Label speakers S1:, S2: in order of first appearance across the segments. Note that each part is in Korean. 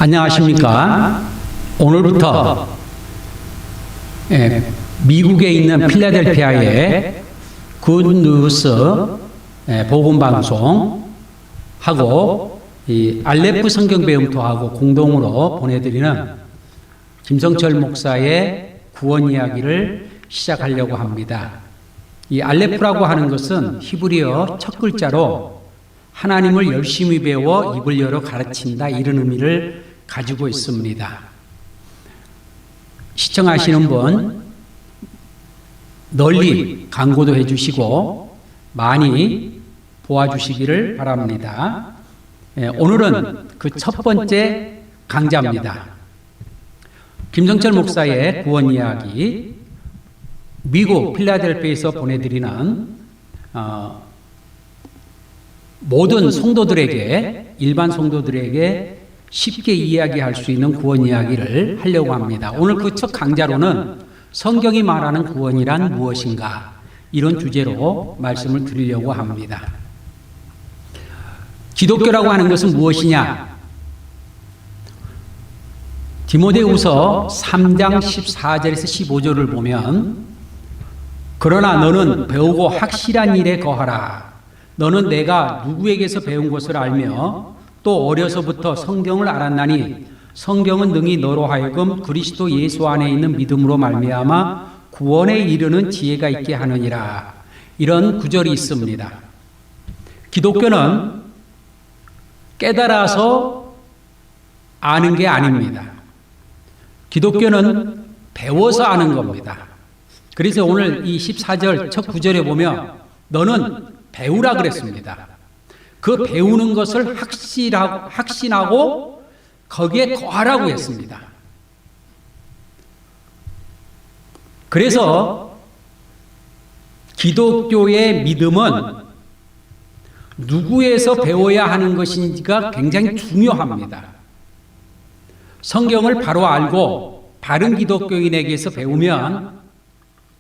S1: 안녕하십니까. 오늘부터 미국에 있는 필라델피아의 굿뉴스 복음방송하고 이 알레프 성경배움토하고 공동으로 보내드리는 김성철 목사의 구원 이야기를 시작하려고 합니다. 이 알레프라고 하는 것은 히브리어 첫 글자로 하나님을 열심히 배워 입을 열어 가르친다, 이런 의미를 가지고 있습니다. 시청하시는 분 널리 광고도 해주시고 많이 보아주시기를 바랍니다. 오늘은 그 첫 번째 강좌입니다. 김성철 목사의 구원 이야기, 미국 필라델피아에서 보내드리는 모든 성도들에게, 일반 성도들에게 쉽게 이야기할 수 있는 구원 이야기를 하려고 합니다. 오늘 그 첫 강좌로는 성경이 말하는 구원이란 무엇인가, 이런 주제로 말씀을 드리려고 합니다. 기독교라고 하는 것은 무엇이냐? 디모데후서 3장 14절에서 15절을 보면, 그러나 너는 배우고 확실한 일에 거하라. 너는 내가 누구에게서 배운 것을 알며 또 어려서부터 성경을 알았나니 성경은 능히 너로 하여금 그리스도 예수 안에 있는 믿음으로 말미암아 구원에 이르는 지혜가 있게 하느니라. 이런 구절이 있습니다. 기독교는 깨달아서 아는 게 아닙니다. 기독교는 배워서 아는 겁니다. 그래서 오늘 이 14절 첫 구절에 보면 너는 배우라 그랬습니다. 그 배우는 것을 확신하고 거기에 거하라고 했습니다. 그래서 기독교의 믿음은 누구에서 배워야 하는 것인지가 굉장히 중요합니다. 성경을 바로 알고 바른 기독교인에게서 배우면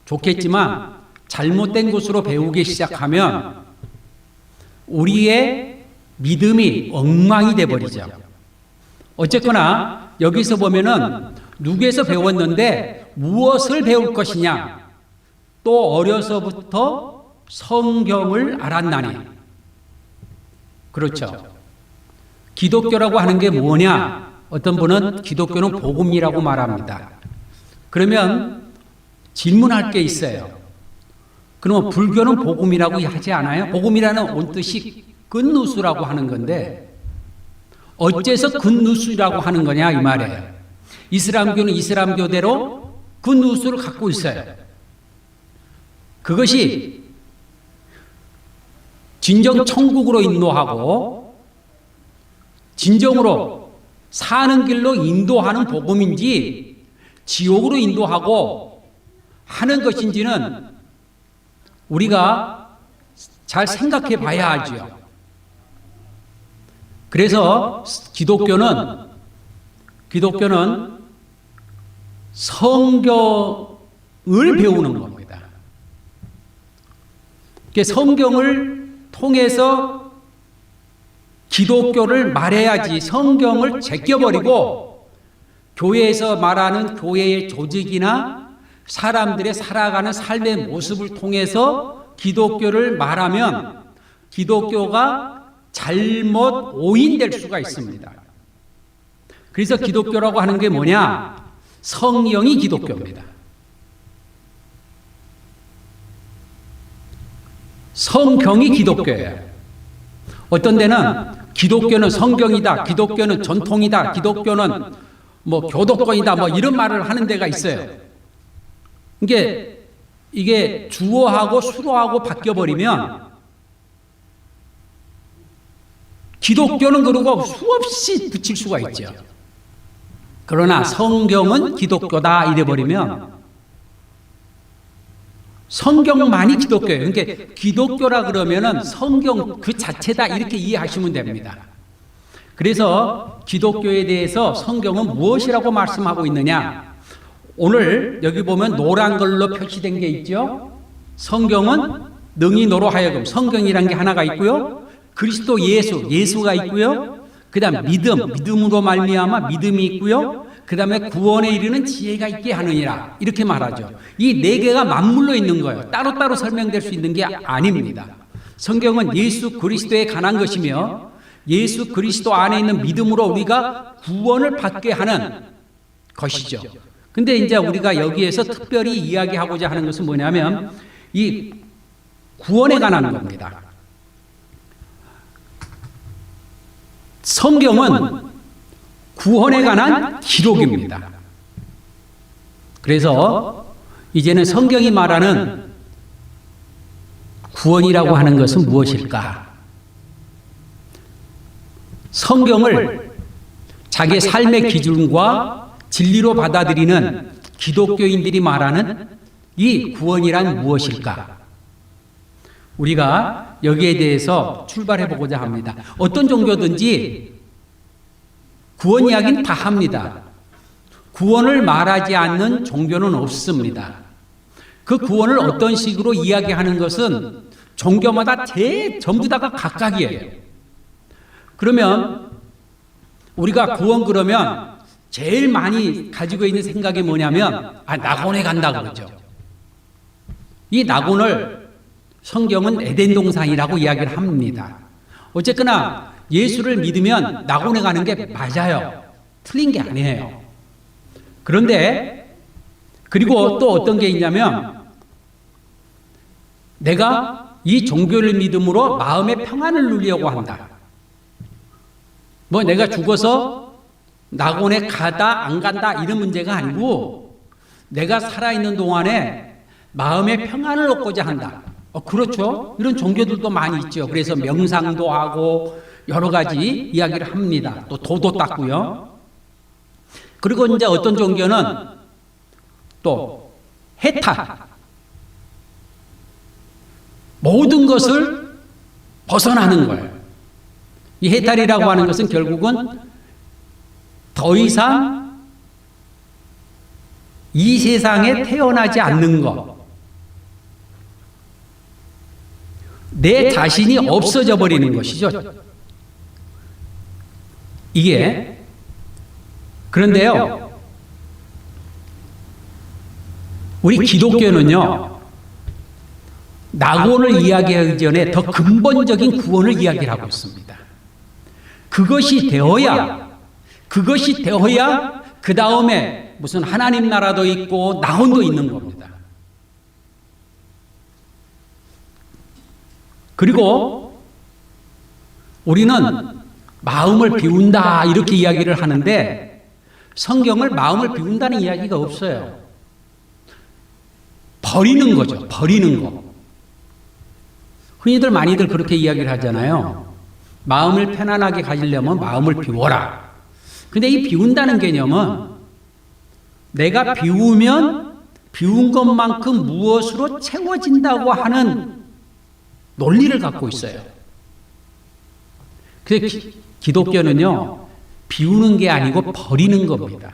S1: 좋겠지만 잘못된 곳으로 배우기 시작하면 우리의 믿음이 엉망이 되어버리죠. 어쨌거나 여기서 보면은 누구에서 배웠는데 무엇을 배울 것이냐? 또 어려서부터 성경을 알았나니. 그렇죠. 기독교라고 하는 게 뭐냐? 어떤 분은 기독교는 복음이라고 말합니다. 그러면 질문할 게 있어요. 그러면 불교는 복음이라고 하지 않아요? 복음이라는 온뜻이 굿뉴스라고 하는 건데 어째서 굿뉴스라고 하는 거냐, 이 말이에요. 이슬람교는 이슬람교대로 굿뉴스를 갖고 있어요. 그것이 진정 천국으로 인도하고 진정으로 사는 길로 인도하는 복음인지 지옥으로 인도하고 하는 것인지는 우리가 잘 생각해 봐야 하죠. 그래서 기독교는 성경을 배우는 겁니다. 성경을 통해서 기독교를 말해야지, 성경을 제껴버리고 교회에서 말하는 교회의 조직이나 사람들의 살아가는 삶의 모습을 통해서 기독교를 말하면 기독교가 잘못 오인될 수가 있습니다. 그래서 기독교라고 하는 게 뭐냐? 성령이 기독교입니다. 성경이 기독교예요. 어떤 데는 기독교는 성경이다, 기독교는 전통이다, 기독교는 뭐 교도권이다, 뭐 이런 말을 하는 데가 있어요. 이게 주어하고 수로하고 바뀌어버리면 기독교는 그러고 수없이 붙일 수가 있죠. 그러나 성경은 기독교다 이래버리면 성경만이 기독교예요. 그러니까 기독교라 그러면은 성경 그 자체다, 이렇게 이해하시면 됩니다. 그래서 기독교에 대해서 성경은 무엇이라고 말씀하고 있느냐? 오늘 여기 보면 노란 걸로 표시된 게 있죠. 성경은 능히 너로 하여금, 성경이란 게 하나가 있고요. 그리스도 예수가 있고요. 그다음 믿음으로 말미암아 믿음이 있고요. 그다음에 구원에 이르는 지혜가 있게 하느니라 이렇게 말하죠. 이 네 개가 맞물려 있는 거예요. 따로따로 설명될 수 있는 게 아닙니다. 성경은 예수 그리스도에 관한 것이며 예수 그리스도 안에 있는 믿음으로 우리가 구원을 받게 하는 것이죠. 근데 이제 우리가 여기에서 특별히 이야기하고자 하는 것은 뭐냐면 이 구원에 관한 겁니다. 성경은 구원에 관한 기록입니다. 그래서 이제는 성경이 말하는 구원이라고 하는 것은 무엇일까? 성경을 자기의 삶의 기준과 진리로 받아들이는 기독교인들이 말하는 이 구원이란 무엇일까? 우리가 여기에 대해서 출발해 보고자 합니다. 어떤 종교든지 구원 이야기는 다 합니다. 구원을 말하지 않는 종교는 없습니다. 그 구원을 어떤 식으로 이야기하는 것은 종교마다 전부 다가 각각이에요. 그러면 우리가 구원 그러면 제일 많이 가지고 있는 생각이 뭐냐면 낙원에 간다 그러죠. 이 낙원을 성경은 에덴 동산이라고 이야기를 합니다. 어쨌거나 예수를 믿으면 낙원에 가는 게 맞아요. 틀린 게 아니에요. 그런데 그리고 또 어떤 게 있냐면 내가 이 종교를 믿음으로 마음의 평안을 누리려고 한다. 뭐 내가 죽어서 낙원에 가다 안 간다 이런 문제가 아니고 내가 살아있는 동안에 마음의 평안을 얻고자 한다. 그렇죠. 이런 종교들도 많이 있죠. 그래서 명상도 하고 여러 가지 이야기를 합니다. 또 도도 닦고요. 그리고 이제 어떤 종교는 또 해탈. 모든 것을 벗어나는 거예요. 이 해탈이라고 하는 것은 결국은 더 이상 이 세상에 태어나지 않는 것. 내 자신이 없어져 버리는 것이죠. 이게 그런데요. 우리 기독교는요. 낙원을 이야기하기 전에 더 근본적인 구원을 이야기를 하고 있습니다. 그것이 되어야 그 다음에 무슨 하나님 나라도 있고 낙원도 있는 겁니다. 그리고 우리는 마음을 비운다 이렇게 이야기를 하는데 성경을 마음을 비운다는 이야기가 없어요. 버리는 거죠. 버리는 거. 흔히들 많이들 그렇게 이야기를 하잖아요. 마음을 편안하게 가지려면 마음을 비워라. 근데 이 비운다는 개념은 내가 비우면 비운 것만큼 무엇으로 채워진다고 하는 논리를 갖고 있어요. 그래서 기독교는요, 비우는 게 아니고 버리는 겁니다.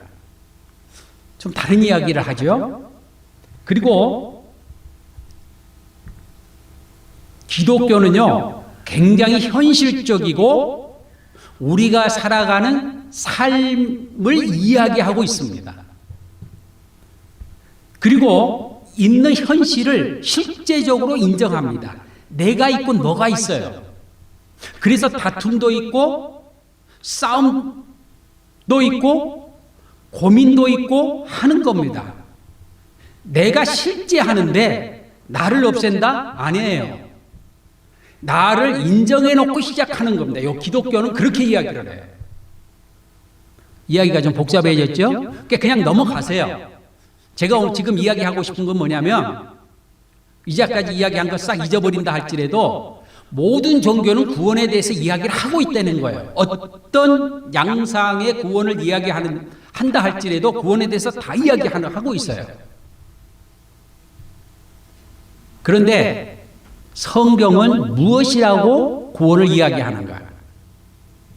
S1: 좀 다른 이야기를 하죠. 그리고 기독교는요, 굉장히 현실적이고 우리가 살아가는 삶을 이야기하고 있습니다. 그리고 있는 현실을 실제적으로 인정합니다. 내가 있고 너가 있어요. 그래서 다툼도 있고 싸움도 있고 고민도 있고 하는 겁니다. 내가 실제 하는데 나를 없앤다? 아니에요. 나를 인정해 놓고 시작하는 겁니다. 요 기독교는 그렇게 이야기를 해요. 이야기가 좀 복잡해졌죠? 그냥 넘어가세요. 제가 지금 이야기하고 싶은 건 뭐냐면 이제까지 이야기한 거 싹 잊어버린다 할지라도 모든 종교는 구원에 대해서 이야기를 하고 있다는 거예요. 어떤 양상의 구원을 한다 할지라도 구원에 대해서 다 이야기하고 있어요. 그런데 성경은 무엇이라고 구원을 이야기하는가?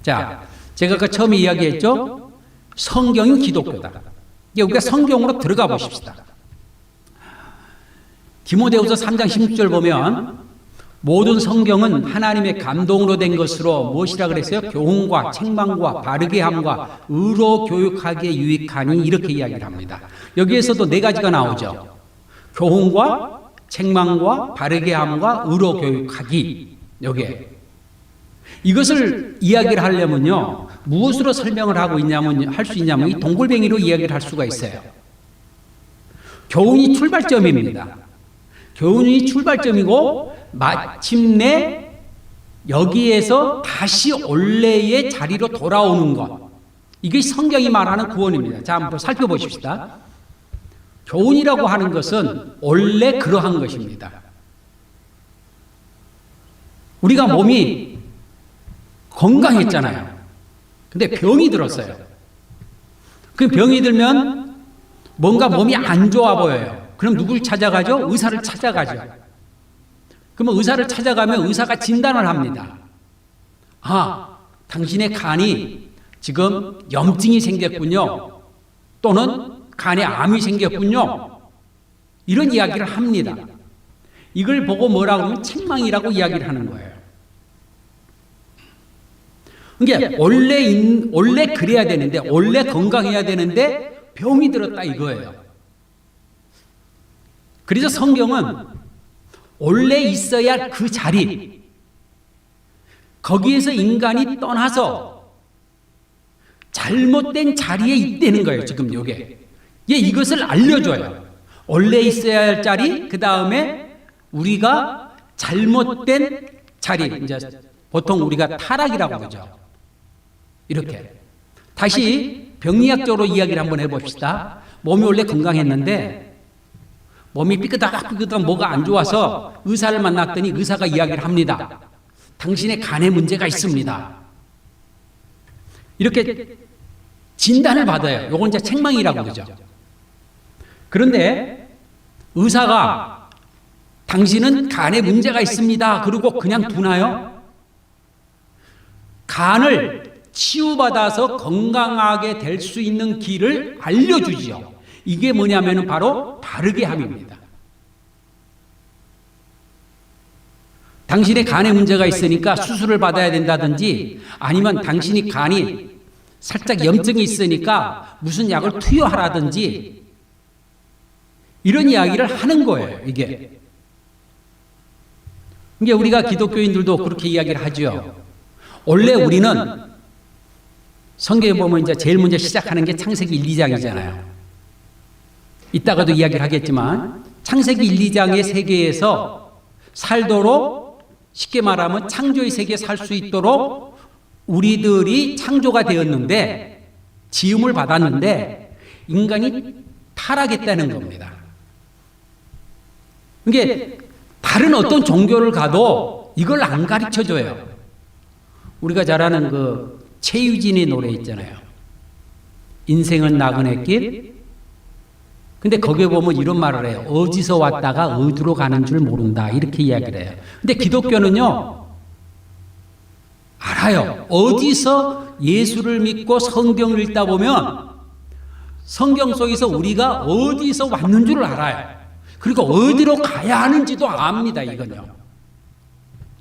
S1: 자, 제가 그 처음에 이야기했죠? 성경이 기독교다. 이제 우리가 성경으로 들어가 보십시다. 디모데후서 3장 16절 보면 모든 성경은 하나님의 감동으로 된 것으로 무엇이라 그랬어요? 교훈과 책망과 바르게 함과 의로 교육하기에 유익하니 이렇게 이야기를 합니다. 여기에서도 네 가지가 나오죠. 교훈과 책망과 바르게 함과 의로 교육하기. 여기에 이것을 이야기를 하려면요, 무엇으로 설명을 하고 있냐면, 할 수 있냐면 이 동글뱅이로 이야기를 할 수가 있어요. 교훈이 출발점입니다. 교훈이 출발점이고 마침내 여기에서 다시 원래의 자리로 돌아오는 것, 이게 성경이 말하는 구원입니다. 자, 한번 살펴보십시다. 교훈이라고 하는 것은 원래 그러한 것입니다. 우리가 몸이 건강했잖아요. 근데 병이 들었어요. 그 병이 들면 뭔가 몸이 안 좋아 보여요. 그럼 누굴 찾아가죠? 의사를 찾아가죠. 그러면 의사를 찾아가면 의사가 진단을 합니다. 아, 당신의 간이 지금 염증이 생겼군요. 또는 간에 암이 생겼군요. 이런 이야기를 합니다. 이걸 보고 뭐라고 하면 책망이라고 이야기를 하는 거예요. 그러니까 원래 그래야 되는데, 원래 건강해야 되는데 병이 들었다 이거예요. 그래서 성경은 원래 있어야 할 그 자리, 거기에서 인간이 떠나서 잘못된 자리에 있다는 거예요. 지금 요게. 이것을 알려줘요. 원래 있어야 할 자리, 그 다음에 우리가 잘못된 자리, 이제 보통 우리가 타락이라고 그러죠. 이렇게. 다시 병리학적으로 이야기를 한번 해봅시다. 몸이 원래 건강했는데 몸이 삐끗하고 뭐가 안 좋아서 의사를 만났더니 의사가 이야기를 합니다. 당신의 간에 문제가 있습니다. 이렇게 진단을 받아요. 요건 이제 책망이라고 그러죠. 그런데 의사가 당신은 간에 문제가 있습니다. 그리고 그냥 두나요? 간을 치유받아서 건강하게 될 수 있는 길을 알려주지요. 이게 뭐냐면 바로 바르게 함입니다. 당신의 간에 문제가 있으니까 수술을 받아야 된다든지, 아니면 당신이 간이 살짝 염증이 있으니까 무슨 약을 투여하라든지, 이런 이야기를 하는 거예요. 이게 우리가 기독교인들도 그렇게 이야기를 하죠. 원래 우리는 성경에 보면 이제 제일 먼저 시작하는 게 창세기 1, 2장이잖아요. 이따가도 이야기를 하겠지만 창세기 1, 2장의 세계에서 살도록, 쉽게 말하면 창조의 세계에 살 수 있도록 우리들이 창조가 되었는데, 지음을 받았는데 인간이 타락했다는 겁니다. 이게 다른 어떤 종교를 가도 이걸 안 가르쳐줘요. 우리가 잘 아는 그 최유진의 노래 있잖아요. 인생은 나그네 길. 근데 거기에 보면 이런 말을 해요. 어디서 왔다가 어디로 가는 줄 모른다. 이렇게 이야기를 해요. 근데 기독교는요, 알아요. 어디서 예수를 믿고 성경을 읽다 보면 성경 속에서 우리가 어디서 왔는 줄 알아요. 그리고 어디로 가야 하는지도 압니다. 이건요.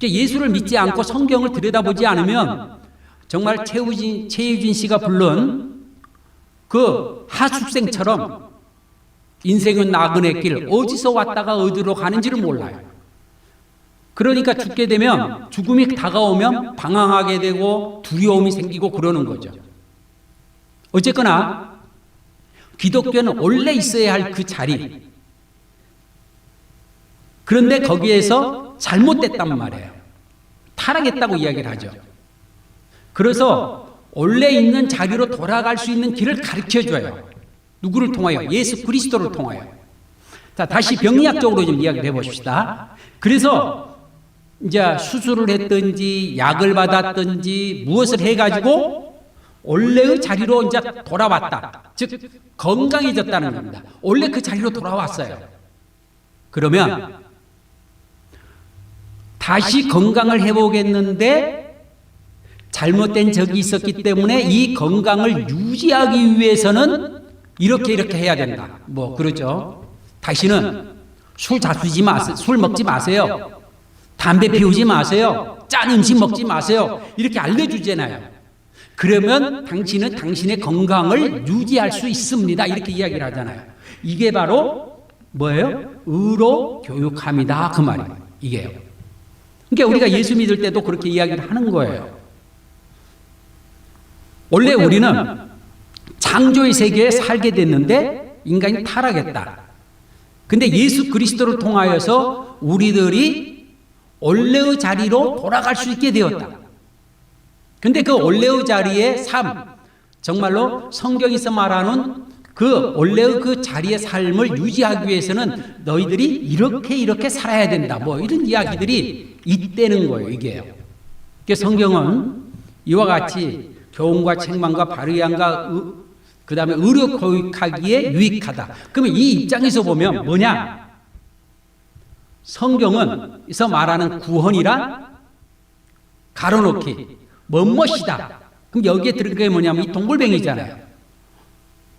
S1: 예수를 믿지 않고 성경을 들여다보지 않으면 정말 최유진 씨가 부른 그 하숙생처럼 인생은 나그네 길, 어디서 왔다가 어디로 가는지를 몰라요. 그러니까 죽게 되면, 죽음이 다가오면 방황하게 되고 두려움이 생기고 그러는 거죠. 어쨌거나 기독교는 원래 있어야 할 그 자리, 그런데 거기에서 잘못됐단 말이에요. 타락했다고 이야기를 하죠. 그래서 원래 있는 자리로 돌아갈 수 있는 길을 가르쳐줘요. 누구를 통하여? 예수 그리스도를 통하여. 자, 다시 병리학적으로 좀 이야기를 해보십시다. 그래서 이제 수술을 했든지 약을 받았든지 무엇을 해가지고 원래의 자리로 이제 돌아왔다. 즉 건강해졌다는 겁니다. 원래 그 자리로 돌아왔어요. 그러면 다시 건강을 해보겠는데 잘못된 적이 있었기 때문에 이 건강을 유지하기 위해서는 이렇게 해야 된다. 뭐 그러죠. 다시는 술 먹지 마세요. 담배 피우지 마세요. 짠 음식 먹지 마세요. 이렇게 알려주잖아요. 그러면 당신은 당신의 건강을 유지할 수 있습니다. 이렇게 이야기를 하잖아요. 이게 바로 뭐예요? 의로 교육함이다. 그 말이에요. 이게요. 그러니까 우리가 예수 믿을 때도 그렇게 이야기를 하는 거예요. 원래 우리는 창조의 세계에 살게 됐는데 인간이 타락했다. 근데 예수 그리스도를 통하여서 우리들이 원래의 자리로 돌아갈 수 있게 되었다. 근데 그 원래의 자리의 삶, 정말로 성경에서 말하는 그 원래의 그 자리의 삶을 유지하기 위해서는 너희들이 이렇게 살아야 된다. 뭐 이런 이야기들이 있다는 거예요. 이게요. 그래서 성경은 이와 같이 교훈과 책망과 바르양과 그 다음에 의료 교육하기에 유익하다. 그러면 이 입장에서 보면 뭐냐? 성경은에서 말하는 구원이란 가로놓기 뭐뭇이다. 그럼 여기에 들은 게 뭐냐면 이 동글뱅이잖아요.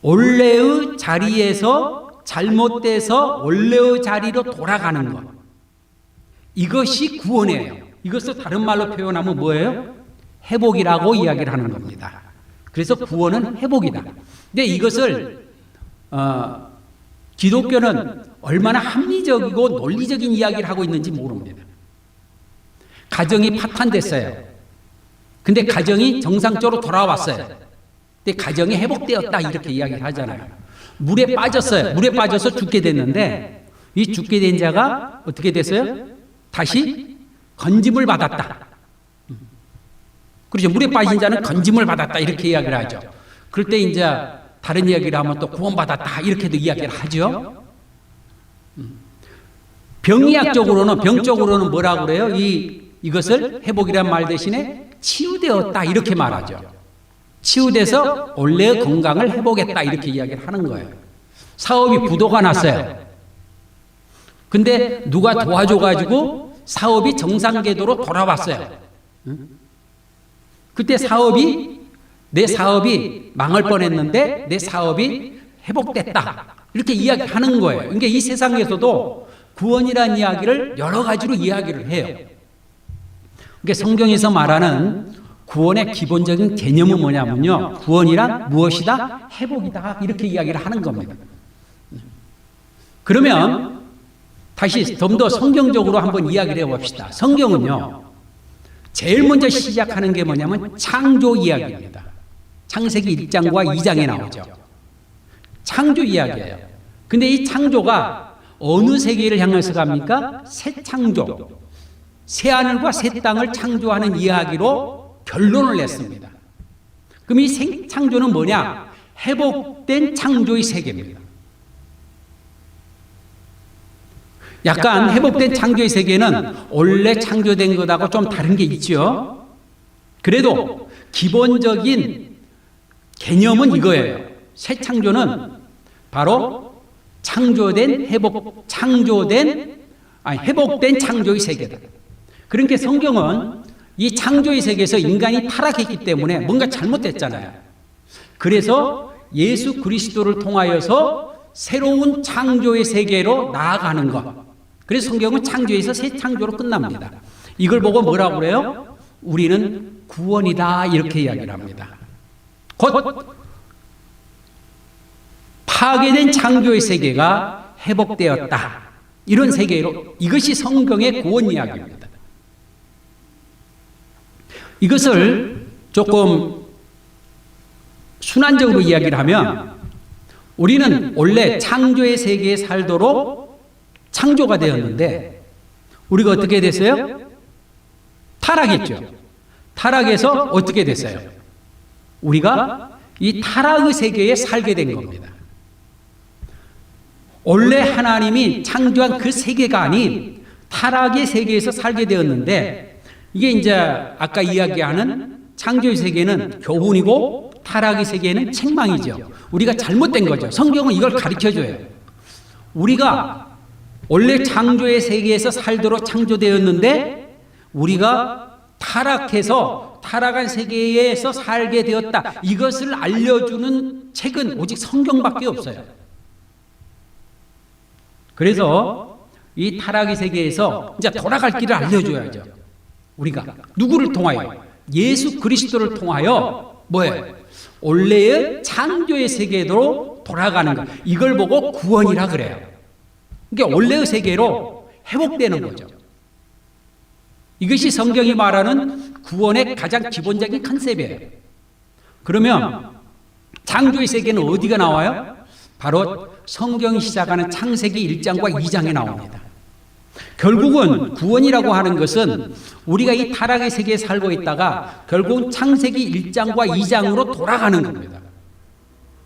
S1: 원래의 자리에서 잘못돼서 원래의 자리로 돌아가는 것. 이것이 구원이에요. 이것을 다른 말로 표현하면 뭐예요? 회복이라고 이야기를 하는 겁니다. 그래서 구원은 회복이다. 근데 이것을 기독교는 얼마나 합리적이고 논리적인 이야기를 하고 있는지 모릅니다. 가정이 파탄됐어요. 근데 가정이 정상적으로 돌아왔어요. 근데 가정이 회복되었다 이렇게 이야기를 하잖아요. 물에 빠졌어요. 물에 빠져서 죽게 됐는데 이 죽게 된 자가 어떻게 됐어요? 다시 건짐을 받았다. 그렇죠. 물에 빠진 자는 건짐을 받았다 이렇게 이야기를 하죠. 그럴 때 이제 다른 이야기를 하면 또 구원받았다 이렇게도 이야기를 하죠. 병의학적으로는 병적으로는 뭐라고 그래요? 이것을 회복이란 말 대신에 치유되었다 이렇게 말하죠. 치유돼서 원래의 건강을 회복했다 이렇게 이야기를 하는 거예요. 사업이 부도가 났어요. 근데 누가 도와줘가지고 사업이 정상 궤도로 돌아왔어요. 그때 내 사업이 망할 뻔했는데 내 사업이 회복됐다 이렇게 이야기하는 거예요. 그러니까 이 세상에서도 구원이라는 이야기를 여러 가지로 이야기를 해요. 그러니까 성경에서 말하는 구원의 기본적인 개념은 뭐냐면요. 구원이란 무엇이다? 회복이다. 이렇게 이야기를 하는 겁니다. 그러면 다시 좀 더 성경적으로 한번 이야기를 해봅시다. 성경은요. 제일 먼저 시작하는 게 뭐냐면 창조 이야기입니다. 창세기 1장과 2장에 나오죠. 창조 이야기예요. 근데 이 창조가 어느 세계를 향해서 갑니까? 새 창조. 새 하늘과 새 땅을 창조하는 이야기로 결론을 냈습니다. 그럼 이 창조는 뭐냐? 회복된 창조의 세계입니다. 약간 회복된 창조의 세계는 원래 창조된 것하고 좀 다른 게 있죠. 그래도 기본적인 개념은 이거예요. 새 창조는 바로 회복된 창조의 세계다. 그러니까 성경은 이 창조의 세계에서 인간이 타락했기 때문에 뭔가 잘못됐잖아요. 그래서 예수 그리스도를 통하여서 새로운 창조의 세계로 나아가는 것. 그래서 성경은 창조에서 새 창조로 끝납니다. 이걸 보고 뭐라고 그래요? 우리는 구원이다 이렇게 이야기를 합니다. 곧 파괴된 창조의 세계가 회복되었다. 이런 세계로 이것이 성경의 구원 이야기입니다. 이것을 조금 순환적으로 이야기를 하면 우리는 원래 창조의 세계에 살도록 창조가 되었는데 우리가 어떻게 됐어요? 타락했죠. 타락해서 어떻게 됐어요? 우리가 이 타락의 세계에 살게 된 겁니다. 원래 하나님이 창조한 그 세계가 아닌 타락의 세계에서 살게 되었는데 이게 이제 아까 이야기하는 창조의 세계는 교훈이고 타락의 세계는 책망이죠. 우리가 잘못된 거죠. 성경은 이걸 가르쳐줘요. 우리가 원래 창조의 세계에서 살도록 창조되었는데 우리가 타락해서 타락한 세계에서 살게 되었다. 이것을 알려주는 책은 오직 성경밖에 없어요. 그래서 이 타락의 세계에서 이제 돌아갈 길을 알려줘야죠. 우리가 누구를 통하여? 예수 그리스도를 통하여 뭐예요? 원래의 창조의 세계로 돌아가는 것. 이걸 보고 구원이라 그래요. 그러니까 원래의 세계로 회복되는 거죠. 이것이 성경이 말하는 구원의 가장 기본적인 컨셉이에요. 그러면 창조의 세계는 어디가 나와요? 바로 성경이 시작하는 창세기 1장과 2장에 나옵니다. 결국은 구원이라고 하는 것은 우리가 이 타락의 세계에 살고 있다가 결국은 창세기 1장과 2장으로 돌아가는 겁니다.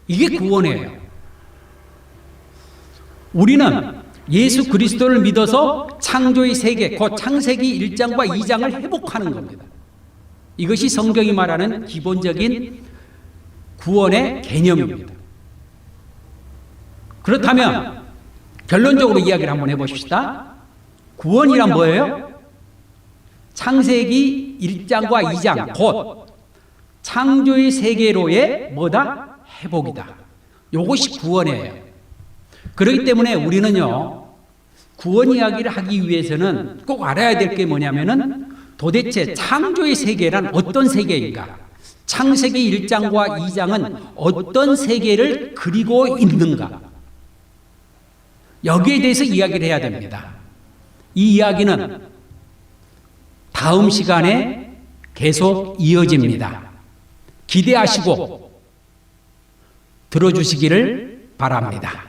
S1: 이게 구원이에요. 우리는 예수 그리스도를 믿어서 창조의 세계, 곧 창세기 1장과 2장을 회복하는 겁니다. 이것이 성경이 말하는 기본적인 구원의 개념입니다. 그렇다면 결론적으로 이야기를 한번 해보십시다. 구원이란 뭐예요? 창세기 1장과 2장, 곧 창조의 세계로의 뭐다? 회복이다. 이것이 구원이에요. 그렇기 때문에 우리는요, 구원 이야기를 하기 위해서는 꼭 알아야 될 게 뭐냐면은 도대체 창조의 세계란 어떤 세계인가? 창세기 1장과 2장은 어떤 세계를 그리고 있는가? 여기에 대해서 이야기를 해야 됩니다. 이 이야기는 다음 시간에 계속 이어집니다. 기대하시고 들어주시기를 바랍니다.